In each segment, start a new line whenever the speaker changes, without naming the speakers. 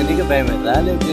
నీకు భయం రాలేదు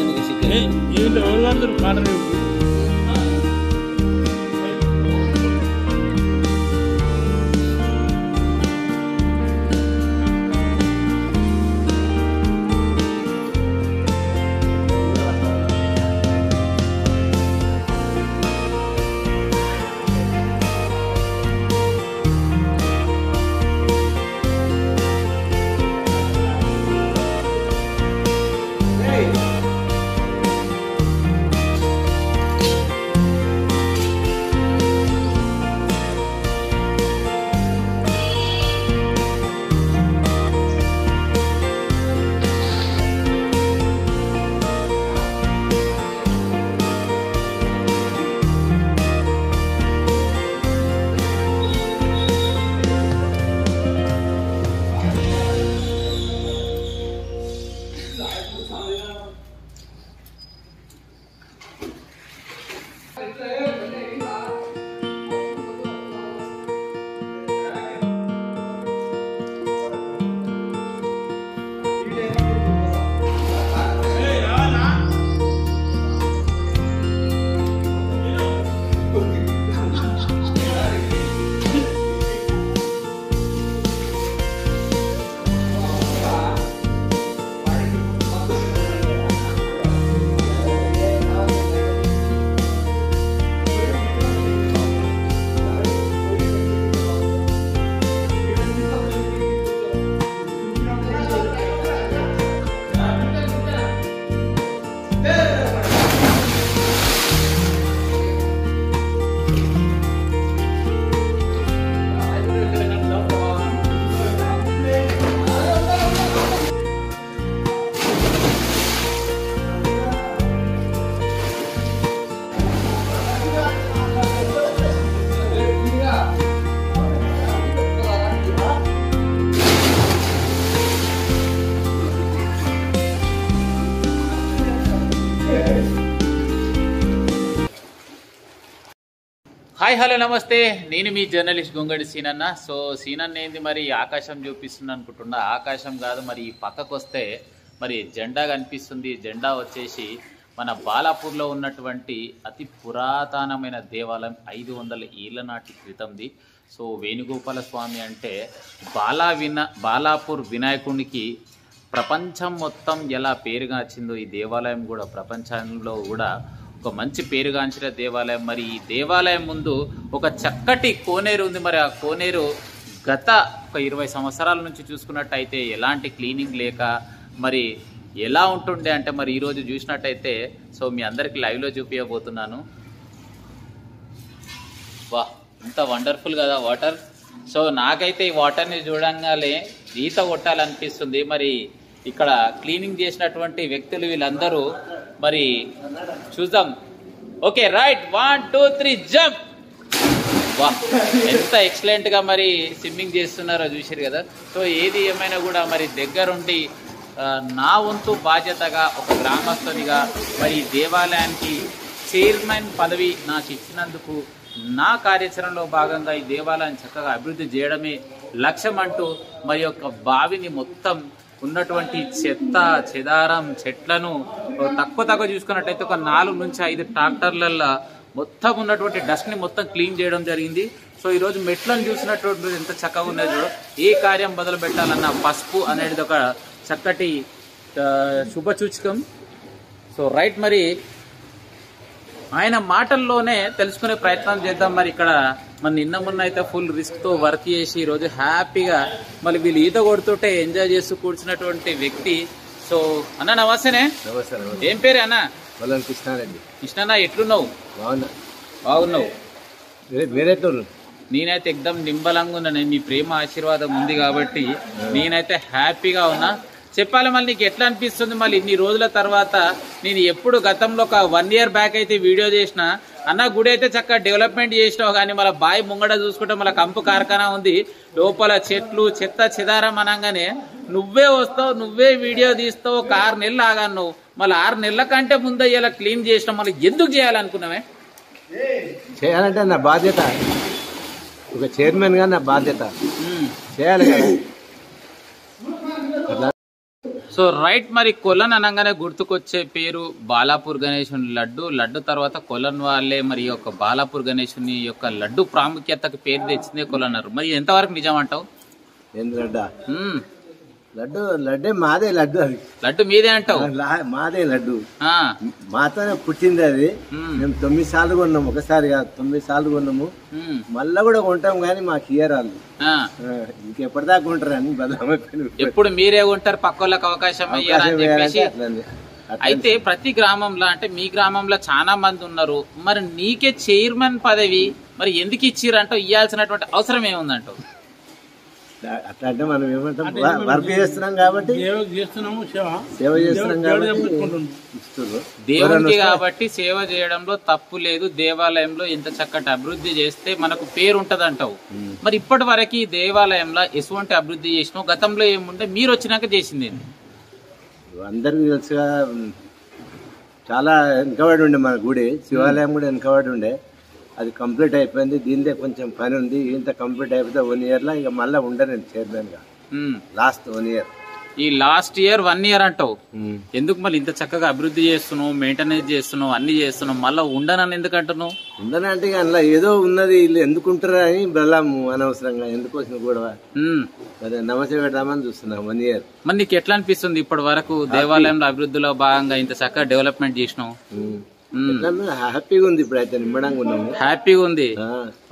హాయ్ హలో నమస్తే, నేను మీ జర్నలిస్ట్ గొంగడి సీనన్న. సో సీనన్న ఏంది మరి ఆకాశం చూపిస్తుంది అనుకుంటున్నా, ఆకాశం కాదు మరి ఈ పక్కకు వస్తే మరి జెండా కనిపిస్తుంది. జెండా వచ్చేసి మన బాలాపూర్లో ఉన్నటువంటి అతి పురాతనమైన దేవాలయం, 500 ఏళ్ల నాటి క్రితంది. సో వేణుగోపాల స్వామి అంటే బాలాపూర్ వినాయకునికి ప్రపంచం మొత్తం ఎలా పేరుగాంచిందో ఈ దేవాలయం కూడా ప్రపంచంలో కూడా ఒక మంచి పేరుగాంచిన దేవాలయం. మరి ఈ దేవాలయం ముందు ఒక చక్కటి కోనేరు ఉంది. మరి ఆ కోనేరు గత ఒక 20 సంవత్సరాల నుంచి చూసుకున్నట్టయితే ఎలాంటి క్లీనింగ్ లేక మరి ఎలా ఉంటుండే అంటే మరి ఈరోజు చూసినట్టయితే సో మీ అందరికి లైవ్లో చూపించబోతున్నాను. వా, ఇంత వండర్ఫుల్ కదా వాటర్. సో నాకైతే ఈ వాటర్ని చూడంగానే ఈత కొట్టాలనిపిస్తుంది. మరి ఇక్కడ క్లీనింగ్ చేసినటువంటి వ్యక్తులు వీళ్ళందరూ మరి చూద్దాం. Okay right, 1 2 3 jump. వా, ఎంత ఎక్సలెంట్గా మరి స్విమ్మింగ్ చేస్తున్నారో చూసారు కదా. సో ఏది ఏమైనా కూడా మరి దగ్గరుండి నా వంతు బాధ్యతగా ఒక గ్రామస్తునిగా మరి దేవాలయానికి చైర్మన్ పదవి నాకు ఇచ్చినందుకు నా కార్యాచరణలో భాగంగా ఈ దేవాలయాన్ని చక్కగా అభివృద్ధి చేయడమే లక్ష్యం అంటూ మరి యొక్క బావిని మొత్తం ఉన్నటువంటి చెత్త చెదారం చెట్లను తక్కువ చూసుకున్నట్టయితే ఒక 4 నుంచి 5 ట్రాక్టర్లలో మొత్తం ఉన్నటువంటి డస్ట్ని మొత్తం క్లీన్ చేయడం జరిగింది. సో ఈరోజు మెట్లను చూసినటువంటి ఎంత చక్కగా ఉన్నదో, ఏ కార్యం మొదలు పెట్టాలన్న పసుపు అనేది ఒక చక్కటి శుభసూచకం. సో రైట్, మరి ఆయన మాటల్లోనే తెలుసుకునే ప్రయత్నం చేద్దాం. మరి ఇక్కడ మన నిన్న మొన్న అయితే ఫుల్ రిస్క్తో వర్క్ చేసి ఈరోజు హ్యాపీగా మళ్ళీ వీళ్ళు ఈత కొడుతుంటే ఎంజాయ్ చేస్తూ కూర్చున్నటువంటి వ్యక్తి. సో అన్న నమస్తేనే. ఏం పేరు అన్న?
కృష్ణారెడ్డి.
కృష్ణన్న, ఎట్లున్నావు? బాగున్నావు? నేనైతే ఎక్దం నింబలంగా ఉన్నా. మీ ప్రేమ ఆశీర్వాదం ఉంది కాబట్టి నేనైతే హ్యాపీగా ఉన్నా. చెప్పాలి మళ్ళీ నీకు ఎట్లా అనిపిస్తుంది? మళ్ళీ ఇన్ని రోజుల తర్వాత నేను ఎప్పుడు గతంలో ఒక 1 year బ్యాక్ అయితే వీడియో చేసిన అన్న, గుడి అయితే చక్కగా డెవలప్మెంట్ చేసినావు కానీ మళ్ళీ బావి ముంగడ చూసుకుంటే మళ్ళీ కంపు కార్ఖానా ఉంది, లోపల చెట్లు చెత్త చెదారం అనగానే నువ్వే వస్తావు, నువ్వే వీడియో తీస్తావు. ఒక 6 నెలలు ఆగాను, మళ్ళీ 6 నెలల కంటే ముందు ఇలా క్లీన్ చేసినావు. మళ్ళీ ఎందుకు చేయాలనుకున్నావే?
చేయాలంటే నా బాధ్యత, ఒక చైర్మన్ గా నా బాధ్యత చేయాలి కదా.
సో రైట్, మరి కొలన్ అనగానే గుర్తుకొచ్చే పేరు బాలాపూర్ గణేశుని లడ్డు తర్వాత కొలన్ వాళ్ళే మరి యొక్క బాలాపూర్ గణేశుని యొక్క లడ్డు ప్రాముఖ్యతకు పేరు తెచ్చిందే కొలన్నారు. మరి ఎంతవరకు నిజం అంటావు?
ఏంది లడ్డే మాదే
లడ్డు మీదే అంటావు?
మాదే లడ్డు మాతోనే పుట్టింది అది. మేము 9 సార్లు కొన్నాము, ఒకసారి కాదు 9 సార్లు కొన్నాము. మళ్ళా కూడా కొంటాం కానీ మాకు ఇయ్యరాళ్ళు, ఇంకెప్పటిదాకా కొంటారు అని బదలమైపోయింది.
ఎప్పుడు మీరే ఉంటారు, పక్క వాళ్ళకి అవకాశం ఇయ్యారని చెప్పేసి. అయితే ప్రతి గ్రామంలో అంటే మీ గ్రామంలో చాలా మంది ఉన్నారు, మరి నీకే చైర్మన్ పదవి మరి ఎందుకు ఇచ్చిరంటో, ఇవ్వాల్సినటువంటి అవసరం ఏముందంటావు?
అట్లా అంటే మనం ఏమంటాం, వర్క్ చేస్తున్నాం కాబట్టి సేవ చేస్తున్నాం కాబట్టి
దేవునికి కాబట్టి సేవ చేయడంలో తప్పు లేదు. దేవాలయంలో ఎంత చక్కటి అభివృద్ధి చేస్తే మనకు పేరు ఉంటది అంటావు. మరి ఇప్పటి వరకు ఈ దేవాలయంలో ఎటువంటి అభివృద్ధి చేసినావు? గతంలో ఏముంటే మీరు వచ్చినాక చేసింది
అందరికి తెలుసుగా, చాలా వెనకబడి ఉండే మన గుడి, శివాలయం కూడా వెనకబడి ఉండే. అది కంప్లీట్ అయిపోయింది. దీనిదే కొంచెం పని ఉంది. ఇంత కంప్లీట్ అయిపోతే 1 year లో ఇక మళ్ళీ ఉండను చైర్మన్ గా. Last 1 year.
ఈ లాస్ట్ ఇయర్ 1 year అంటావు. ఎందుకు మళ్ళీ ఇంత చక్కగా అభివృద్ధి చేస్తున్నావు, మెయింటెనెన్స్ చేస్తున్నావు, అన్ని చేస్తున్నావు, మళ్ళీ ఉండనని ఎందుకు అంటున్నావు?
ఉండనంటే అందులో ఏదో ఉన్నది, వీళ్ళు ఎందుకుంటారు అని బెల్లాము అనవసరంగా ఎందుకు వచ్చిన గొడవ. అదే నమస్తే పెడదామని చూస్తున్నాం 1 year.
మరి నీకు ఎట్లా అనిపిస్తుంది ఇప్పటి వరకు దేవాలయంలో అభివృద్ధిలో భాగంగా ఇంత చక్కగా డెవలప్మెంట్ చేసినావు?
హ్యాపీగా ఉంది. ఇప్పుడు అయితే నిమ్మడంగా ఉన్నాము,
హ్యాపీగా ఉంది.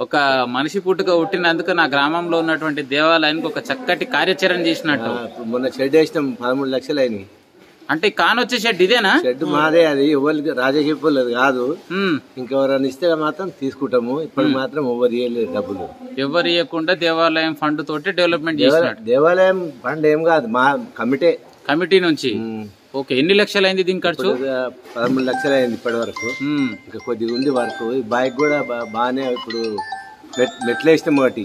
ఒక మనిషి పుట్టుక పుట్టినందుకు నా గ్రామంలో ఉన్నటువంటి దేవాలయానికి ఒక చక్కటి కార్యాచరణ చేసినట్టు.
మొన్న షెడ్ వేసినాం, 13 లక్షలు అయినాయి.
అంటే కానొచ్చే షెడ్ ఇదేనా?
షెడ్ మాదే, అది ఎవరికి రాజకీయ పనులు కాదు. ఇంకెవరైనా ఇస్తే మాత్రం తీసుకుంటాము. ఇప్పుడు మాత్రం ఎవరు ఇవ్వలేదు డబ్బులు,
ఎవరు ఇవ్వకుండా దేవాలయం ఫండ్ తోటి డెవలప్మెంట్ చేసినట్టు.
దేవాలయం ఫండ్ ఏం కాదు, మా కమిటీ నుంచి.
ఓకే, ఎన్ని లక్షలు అయింది దీని ఖర్చు?
13 లక్షలు అయింది ఇప్పటి వరకు. ఇంకా కొద్దిగా ఉంది వరకు. ఈ బైక్ కూడా బాగానే ఇప్పుడు మెట్లు వేసినాం ఒకటి.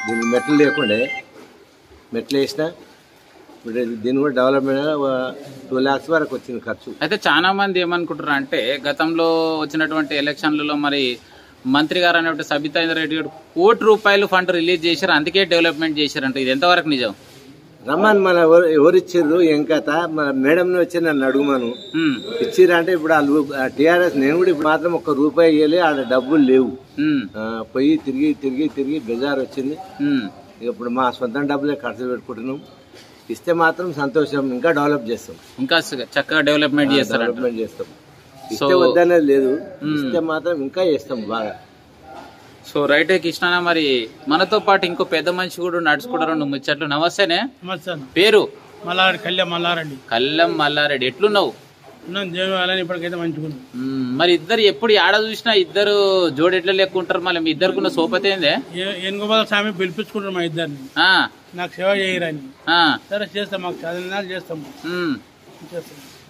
దీనికి మెట్లు లేకుండే మెట్లు వేసినా ఇప్పుడు దీని కూడా డెవలప్మెంట్ 2 lakhs వరకు వచ్చింది ఖర్చు.
అయితే చాలా మంది ఏమనుకుంటారు అంటే, గతంలో వచ్చినటువంటి ఎలక్షన్లలో మరి మంత్రి గారు అనేటువంటి సబితా ఇంద్రారెడ్డి గారు ₹1 కోటి ఫండ్ రిలీజ్ చేశారు, అందుకే డెవలప్మెంట్ చేశారంట. ఇది ఎంతవరకు నిజం?
రమ్మని మన ఎవరిచ్చిర్రు ఏం కథ, మన మేడం వచ్చి నన్ను అడుగుమను. ఇచ్చిర్రు అంటే ఇప్పుడు వాళ్ళు టీఆర్ఎస్, నేను కూడా ఇప్పుడు మాత్రం ₹1 ఇవ్వలే, ఆడ డబ్బులు లేవు. పోయి తిరిగి బెజార్ వచ్చింది. ఇప్పుడు మా సొంత డబ్బులే ఖర్చు పెట్టుకుంటున్నాం. ఇస్తే మాత్రం సంతోషం, ఇంకా డెవలప్ చేస్తాం,
ఇంకా చక్కగా డెవలప్మెంట్ చేస్తాం.
ఇస్తే వద్దనేది లేదు, ఇస్తే మాత్రం ఇంకా చేస్తాం బాగా.
సో రైట్ కృష్ణ, మరి మనతో పాటు ఇంకో పెద్ద మనిషి కూడా నడుచుకుంటారు, 2 ముచ్చట్లు. నమస్తేనే, పేరు? కళ్ళం మల్లారెడ్డి. ఎట్లున్నావు?
ఇప్పటికైతే మంచిగా.
మరి ఇద్దరు ఎప్పుడు ఆడ చూసినా ఇద్దరు జోడు ఎట్లా లెక్కుంటారు? మళ్ళీ మీ ఇద్దరుకున్న సోపతి ఏందే?
ఏనుగోపాల స్వామి పిలిపించుకుంటారు మా ఇద్దరిని, నాకు సేవ చేయరని. సరే చేస్తాం, మాకు చదివిన చేస్తాము.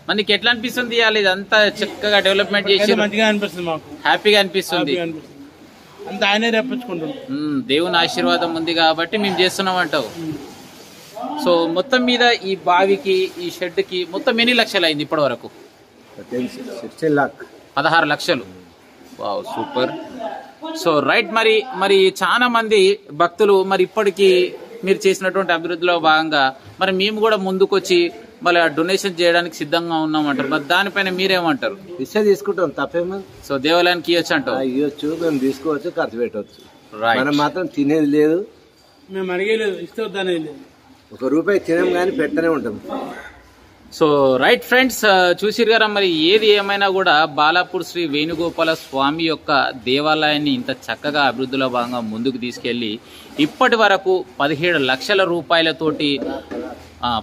మరి నీకు ఎట్లా అనిపిస్తుంది ఇదంతా చక్కగా డెవలప్మెంట్ చేసి?
మంచిగా అనిపిస్తుంది, మాకు
హ్యాపీగా అనిపిస్తుంది.
అంత ఆయనే రప్పించుకుంటాం.
దేవుని ఆశీర్వాదం ఉంది కాబట్టి మేము చేస్తున్నాం అంటావు. సో మొత్తం మీద ఈ బావికి, ఈ షెడ్ కి మొత్తం ఎన్ని లక్షలు అయింది ఇప్పటి వరకు? 16 లక్షలు. Wow, super. సో రైట్, మరి చాలా మంది భక్తులు మరి ఇప్పటికీ మీరు చేసినటువంటి అభివృద్ధిలో భాగంగా మరి మేము కూడా ముందుకొచ్చి మళ్ళీ డొనేషన్ చేయడానికి సిద్ధంగా ఉన్నామంటారు. మరి దానిపైన మీరేమంటారు?
ఇస్తే తీసుకుంటాం, తప్పేమో.
సో దేవాలయానికి ఇవ్వచ్చు అంటారు?
ఇవ్వచ్చు, మేము తీసుకోవచ్చు, ఖర్చు పెట్టవచ్చు. మనం మాత్రం తినేది లేదు,
మేము అడిగేలేదు, ఇస్తే వద్దనేది లేదు.
₹1 తినం కానీ పెట్టనే ఉంటాం.
సో రైట్ ఫ్రెండ్స్, చూసిరు కదా, మరి ఏది ఏమైనా కూడా బాలాపూర్ శ్రీ వేణుగోపాల స్వామి యొక్క దేవాలయాన్ని ఇంత చక్కగా అభివృద్ధిలో భాగంగా ముందుకు తీసుకెళ్లి ఇప్పటి వరకు 17 లక్షల రూపాయలతోటి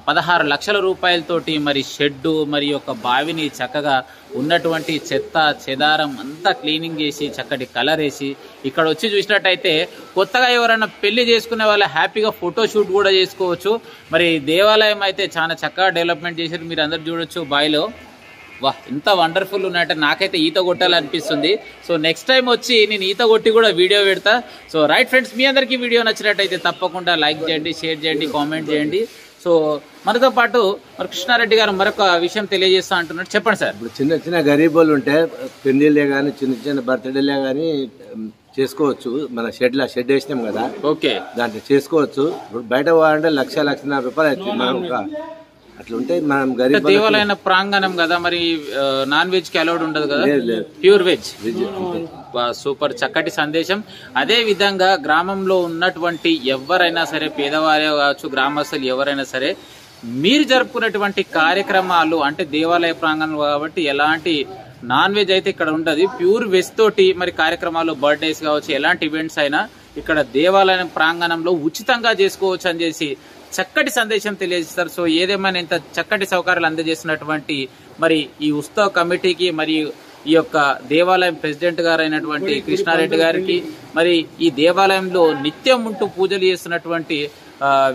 16 లక్షల రూపాయలతోటి మరి షెడ్డు మరి యొక్క బావిని చక్కగా ఉన్నటువంటి చెత్త చెదారం అంతా క్లీనింగ్ చేసి చక్కటి కలర్ వేసి ఇక్కడ వచ్చి చూసినట్టయితే కొత్తగా ఎవరైనా పెళ్లి చేసుకునే వాళ్ళు హ్యాపీగా ఫోటోషూట్ కూడా చేసుకోవచ్చు. మరి దేవాలయం అయితే చాలా చక్కగా డెవలప్మెంట్ చేశారు, మీరు అందరు చూడొచ్చు బావిలో. వాహ్, ఎంత వండర్ఫుల్ ఉన్నాయంటే నాకైతే ఈత కొట్టాలనిపిస్తుంది. సో నెక్స్ట్ టైం వచ్చి నేను ఈత కొట్టి కూడా వీడియో పెడతా. సో రైట్ ఫ్రెండ్స్, మీ అందరికీ వీడియో నచ్చినట్టయితే తప్పకుండా లైక్ చేయండి, షేర్ చేయండి, కామెంట్ చేయండి. సో మనతో పాటు మరి కృష్ణారెడ్డి గారు మరొక విషయం తెలియజేస్తా అంటున్నారు, చెప్పండి సార్.
ఇప్పుడు చిన్న గరీబులు ఉంటే పెళ్లిళ్ళే కానీ చిన్న బర్త్డేలే కానీ చేసుకోవచ్చు. మన షెడ్ వేసినాం కదా,
ఓకే,
దాంట్లో చేసుకోవచ్చు. ఇప్పుడు బయట పోవాలంటే ₹1.5 లక్షలు అవుతుంది. మనం ఒక అట్లా ఉంటే మనం గరీబ్
దేవాలయ ప్రాంగణం కదా, మరి నాన్ వెజ్ కి అలౌడ్ ఉండదు కదా, ప్యూర్ వెజ్. సూపర్, చక్కటి సందేశం. అదే విధంగా గ్రామంలో ఉన్నటువంటి ఎవరైనా సరే, పేదవారే కావచ్చు, గ్రామస్తులు ఎవరైనా సరే, మీరు జరుపుకున్నటువంటి కార్యక్రమాలు అంటే దేవాలయ ప్రాంగణం కాబట్టి ఎలాంటి నాన్ వెజ్ అయితే ఇక్కడ ఉండదు, ప్యూర్ వెజ్ తోటి మరి కార్యక్రమాలు, బర్త్డేస్ కావచ్చు, ఎలాంటి ఈవెంట్స్ అయినా ఇక్కడ దేవాలయం ప్రాంగణంలో ఉచితంగా చేసుకోవచ్చు అని చేసి చక్కటి సందేశం తెలియజేస్తారు. సో ఏదేమైనా ఇంత చక్కటి సౌకర్యాలు అందజేసినటువంటి మరి ఈ ఉత్సవ కమిటీకి, మరి ఈ యొక్క దేవాలయం ప్రెసిడెంట్ గారు అయినటువంటి కృష్ణారెడ్డి గారికి, మరి ఈ దేవాలయంలో నిత్యం ఉంటూ పూజలు చేస్తున్నటువంటి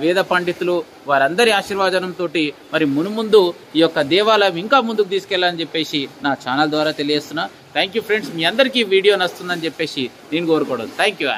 వేద పండితులు, వారందరి ఆశీర్వాదంతో మరి మునుముందు ఈ యొక్క దేవాలయం ఇంకా ముందుకు తీసుకెళ్లాలని చెప్పేసి నా ఛానల్ ద్వారా తెలియజేస్తున్నా. Thank you friends. మీ అందరికీ వీడియో నచ్చుతుందని చెప్పేసి నేను కోరుకోవడం. Thank you.